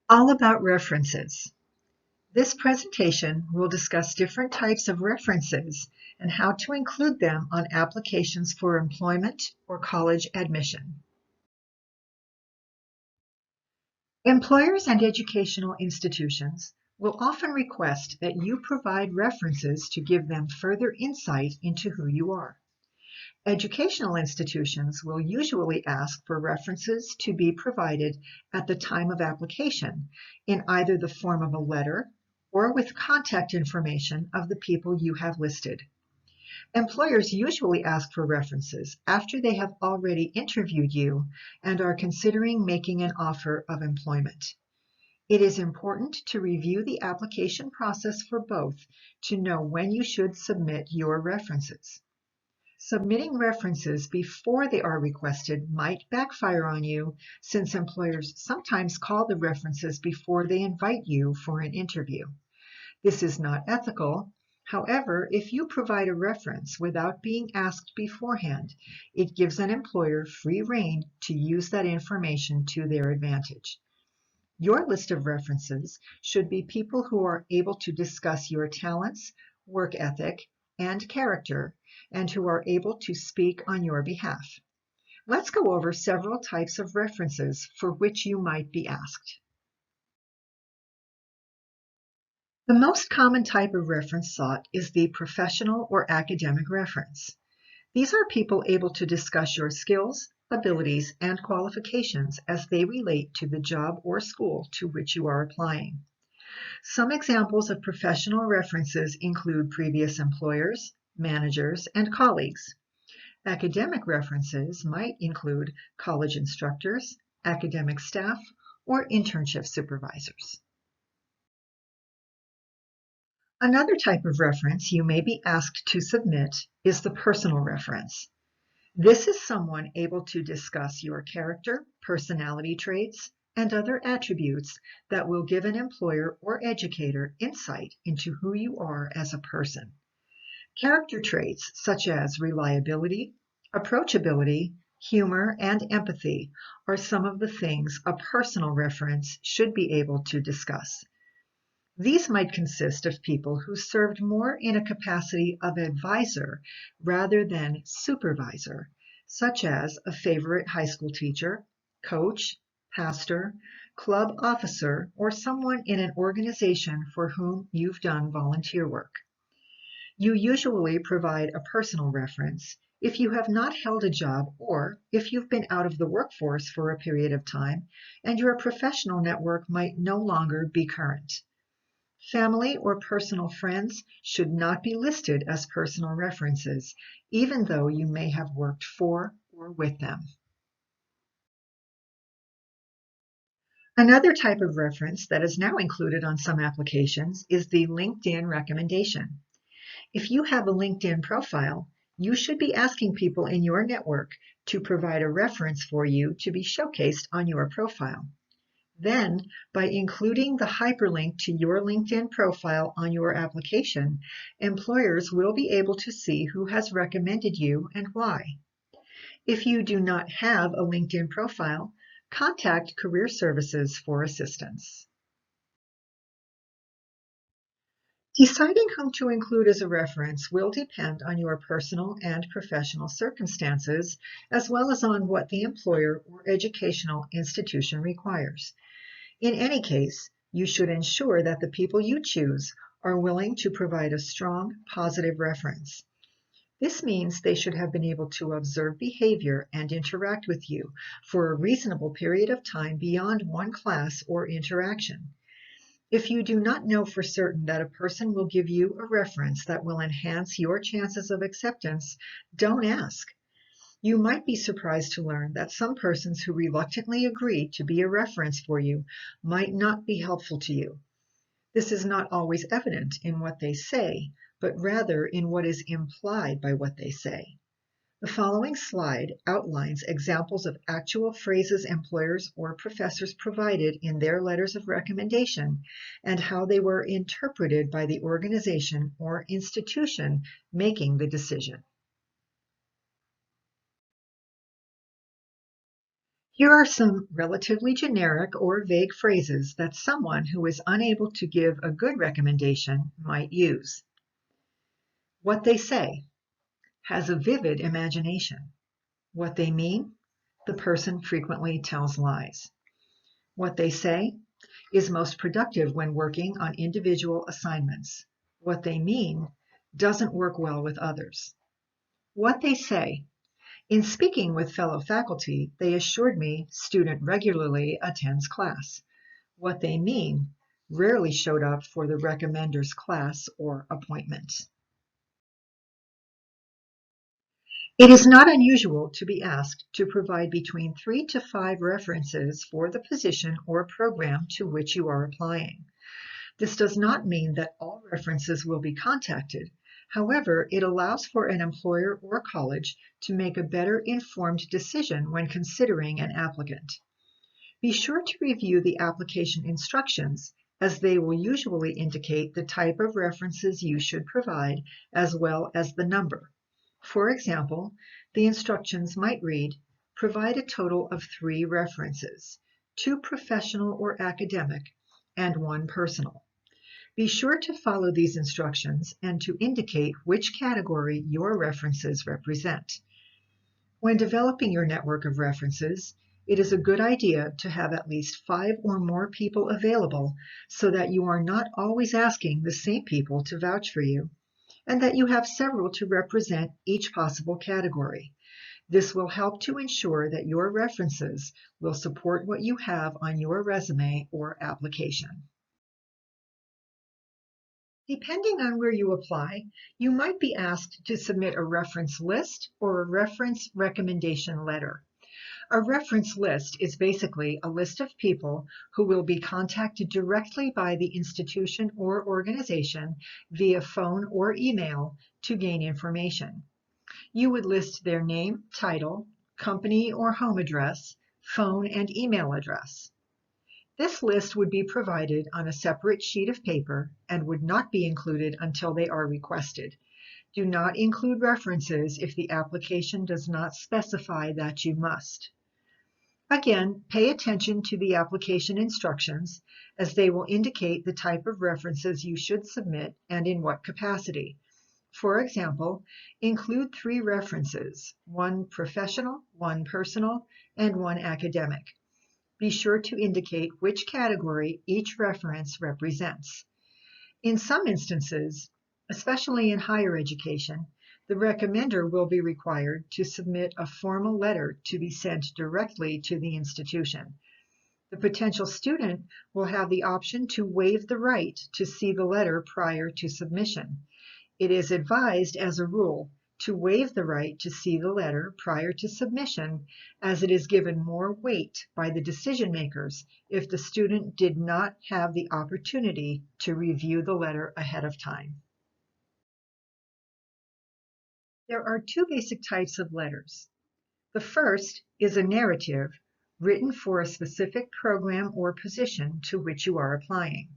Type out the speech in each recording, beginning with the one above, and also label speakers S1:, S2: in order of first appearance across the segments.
S1: All about references. This presentation will discuss different types of references and how to include them on applications for employment or college admission. Employers and educational institutions will often request that you provide references to give them further insight into who you are. Educational institutions will usually ask for references to be provided at the time of application in either the form of a letter or with contact information of the people you have listed. Employers usually ask for references after they have already interviewed you and are considering making an offer of employment. It is important to review the application process for both to know when you should submit your references. Submitting references before they are requested might backfire on you, since employers sometimes call the references before they invite you for an interview. This is not ethical. However, if you provide a reference without being asked beforehand, it gives an employer free rein to use that information to their advantage. Your list of references should be people who are able to discuss your talents, work ethic, and character, and who are able to speak on your behalf. Let's go over several types of references for which you might be asked. The most common type of reference sought is the professional or academic reference. These are people able to discuss your skills, abilities, and qualifications as they relate to the job or school to which you are applying. Some examples of professional references include previous employers, managers, and colleagues. Academic references might include college instructors, academic staff, or internship supervisors. Another type of reference you may be asked to submit is the personal reference. This is someone able to discuss your character, personality traits, and other attributes that will give an employer or educator insight into who you are as a person. Character traits such as reliability, approachability, humor, and empathy are some of the things a personal reference should be able to discuss. These might consist of people who served more in a capacity of advisor rather than supervisor, such as a favorite high school teacher, coach, pastor, club officer, or someone in an organization for whom you've done volunteer work. You usually provide a personal reference if you have not held a job or if you've been out of the workforce for a period of time and your professional network might no longer be current. Family or personal friends should not be listed as personal references, even though you may have worked for or with them. Another type of reference that is now included on some applications is the LinkedIn recommendation. If you have a LinkedIn profile, you should be asking people in your network to provide a reference for you to be showcased on your profile. Then, by including the hyperlink to your LinkedIn profile on your application, employers will be able to see who has recommended you and why. If you do not have a LinkedIn profile, contact Career Services for assistance. Deciding whom to include as a reference will depend on your personal and professional circumstances, as well as on what the employer or educational institution requires. In any case, you should ensure that the people you choose are willing to provide a strong, positive reference. This means they should have been able to observe behavior and interact with you for a reasonable period of time beyond one class or interaction. If you do not know for certain that a person will give you a reference that will enhance your chances of acceptance, don't ask. You might be surprised to learn that some persons who reluctantly agree to be a reference for you might not be helpful to you. This is not always evident in what they say, but rather in what is implied by what they say. The following slide outlines examples of actual phrases employers or professors provided in their letters of recommendation and how they were interpreted by the organization or institution making the decision. Here are some relatively generic or vague phrases that someone who is unable to give a good recommendation might use. What they say: has a vivid imagination. What they mean: the person frequently tells lies. What they say: is most productive when working on individual assignments. What they mean: doesn't work well with others. What they say: in speaking with fellow faculty, they assured me student regularly attends class. What they mean: rarely showed up for the recommender's class or appointment. It is not unusual to be asked to provide between 3 to 5 references for the position or program to which you are applying. This does not mean that all references will be contacted. However, it allows for an employer or college to make a better informed decision when considering an applicant. Be sure to review the application instructions, as they will usually indicate the type of references you should provide, as well as the number. For example, the instructions might read, provide a total of 3 references, 2 professional or academic, and 1 personal. Be sure to follow these instructions and to indicate which category your references represent. When developing your network of references, it is a good idea to have at least 5 or more people available so that you are not always asking the same people to vouch for you, and that you have several to represent each possible category. This will help to ensure that your references will support what you have on your resume or application. Depending on where you apply, you might be asked to submit a reference list or a reference recommendation letter. A reference list is basically a list of people who will be contacted directly by the institution or organization via phone or email to gain information. You would list their name, title, company or home address, phone and email address. This list would be provided on a separate sheet of paper and would not be included until they are requested. Do not include references if the application does not specify that you must. Again, pay attention to the application instructions, as they will indicate the type of references you should submit and in what capacity. For example, include 3 references, 1 professional, 1 personal, and 1 academic. Be sure to indicate which category each reference represents. In some instances, especially in higher education, the recommender will be required to submit a formal letter to be sent directly to the institution. The potential student will have the option to waive the right to see the letter prior to submission. It is advised, as a rule, to waive the right to see the letter prior to submission, as it is given more weight by the decision makers if the student did not have the opportunity to review the letter ahead of time. There are 2 basic types of letters. The first is a narrative written for a specific program or position to which you are applying.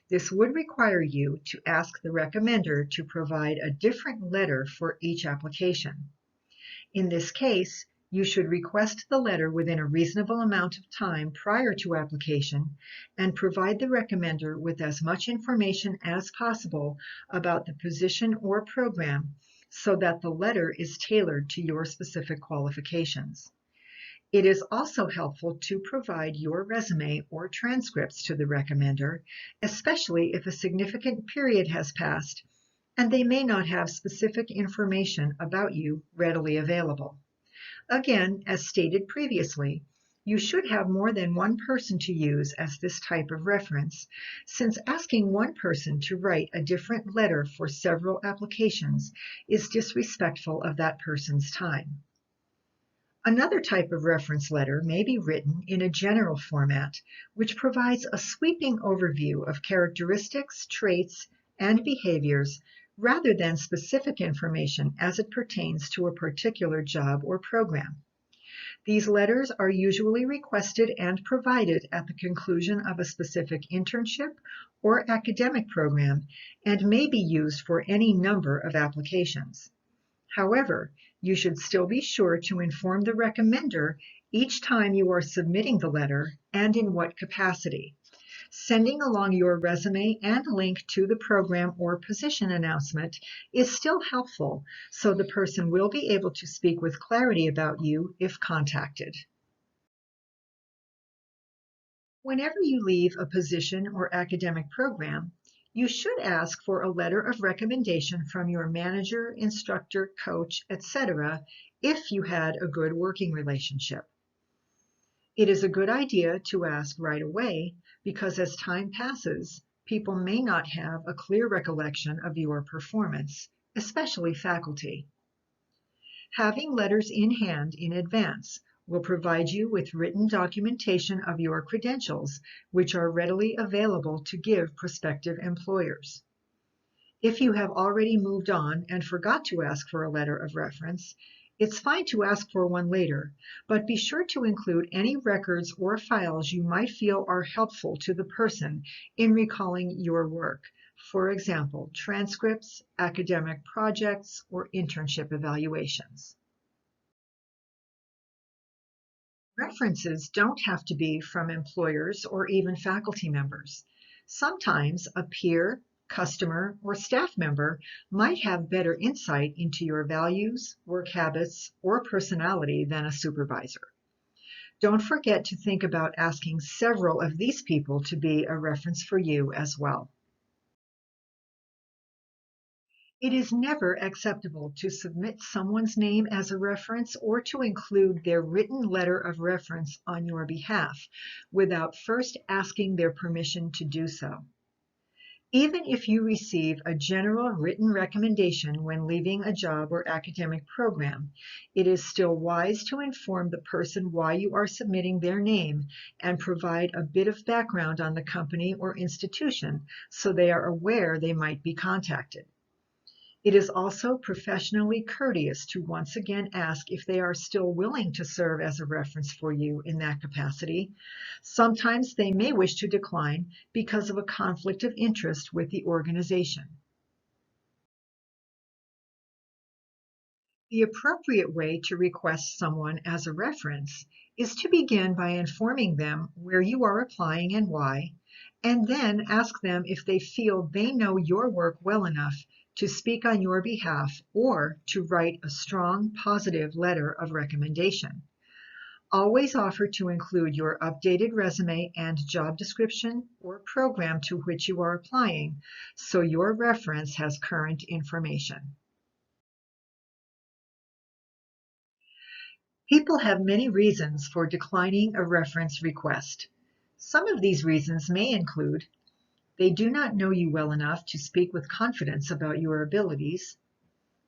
S1: This would require you to ask the recommender to provide a different letter for each application. In this case, you should request the letter within a reasonable amount of time prior to application and provide the recommender with as much information as possible about the position or program so that the letter is tailored to your specific qualifications. It is also helpful to provide your resume or transcripts to the recommender, especially if a significant period has passed and they may not have specific information about you readily available. Again, as stated previously, you should have more than one person to use as this type of reference, since asking one person to write a different letter for several applications is disrespectful of that person's time. Another type of reference letter may be written in a general format, which provides a sweeping overview of characteristics, traits, and behaviors rather than specific information as it pertains to a particular job or program. These letters are usually requested and provided at the conclusion of a specific internship or academic program and may be used for any number of applications. However, you should still be sure to inform the recommender each time you are submitting the letter and in what capacity. Sending along your resume and link to the program or position announcement is still helpful, so the person will be able to speak with clarity about you if contacted. Whenever you leave a position or academic program, you should ask for a letter of recommendation from your manager, instructor, coach, etc., if you had a good working relationship. It is a good idea to ask right away because as time passes, people may not have a clear recollection of your performance, especially faculty. Having letters in hand in advance will provide you with written documentation of your credentials, which are readily available to give prospective employers. If you have already moved on and forgot to ask for a letter of reference, it's fine to ask for one later, but be sure to include any records or files you might feel are helpful to the person in recalling your work. For example, transcripts, academic projects, or internship evaluations. References don't have to be from employers or even faculty members. Sometimes a peer, customer, or staff member might have better insight into your values, work habits, or personality than a supervisor. Don't forget to think about asking several of these people to be a reference for you as well. It is never acceptable to submit someone's name as a reference or to include their written letter of reference on your behalf without first asking their permission to do so. Even if you receive a general written recommendation when leaving a job or academic program, it is still wise to inform the person why you are submitting their name and provide a bit of background on the company or institution so they are aware they might be contacted. It is also professionally courteous to once again ask if they are still willing to serve as a reference for you in that capacity. Sometimes they may wish to decline because of a conflict of interest with the organization. The appropriate way to request someone as a reference is to begin by informing them where you are applying and why, and then ask them if they feel they know your work well enough to speak on your behalf or to write a strong, positive letter of recommendation. Always offer to include your updated resume and job description or program to which you are applying, so your reference has current information. People have many reasons for declining a reference request. Some of these reasons may include they do not know you well enough to speak with confidence about your abilities.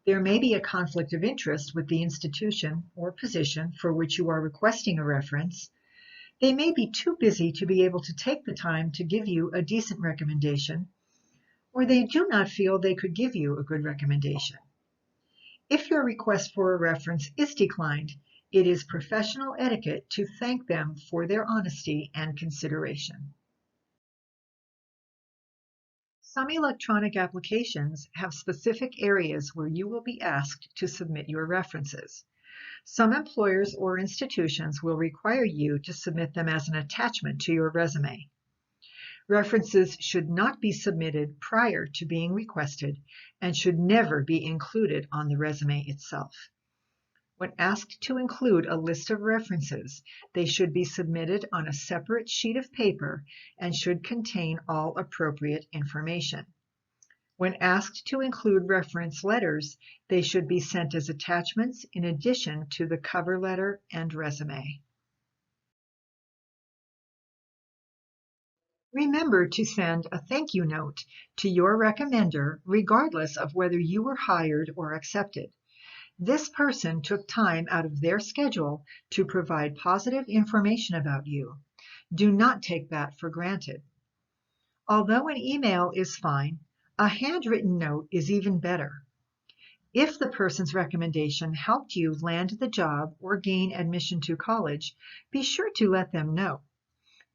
S1: There may be a conflict of interest with the institution or position for which you are requesting a reference. They may be too busy to be able to take the time to give you a decent recommendation, or they do not feel they could give you a good recommendation. If your request for a reference is declined, it is professional etiquette to thank them for their honesty and consideration. Some electronic applications have specific areas where you will be asked to submit your references. Some employers or institutions will require you to submit them as an attachment to your resume. References should not be submitted prior to being requested and should never be included on the resume itself. When asked to include a list of references, they should be submitted on a separate sheet of paper and should contain all appropriate information. When asked to include reference letters, they should be sent as attachments in addition to the cover letter and resume. Remember to send a thank you note to your recommender regardless of whether you were hired or accepted. This person took time out of their schedule to provide positive information about you. Do not take that for granted. Although an email is fine, a handwritten note is even better. If the person's recommendation helped you land the job or gain admission to college, be sure to let them know.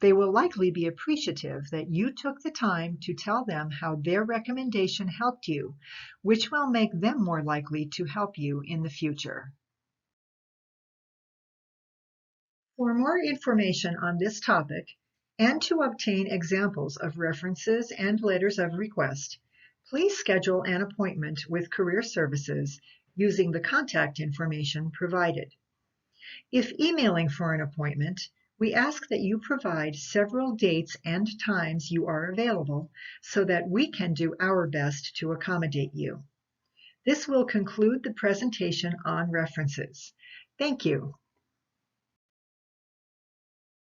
S1: They will likely be appreciative that you took the time to tell them how their recommendation helped you, which will make them more likely to help you in the future. For more information on this topic and to obtain examples of references and letters of request, please schedule an appointment with Career Services using the contact information provided. If emailing for an appointment, we ask that you provide several dates and times you are available so that we can do our best to accommodate you. This will conclude the presentation on references. Thank you.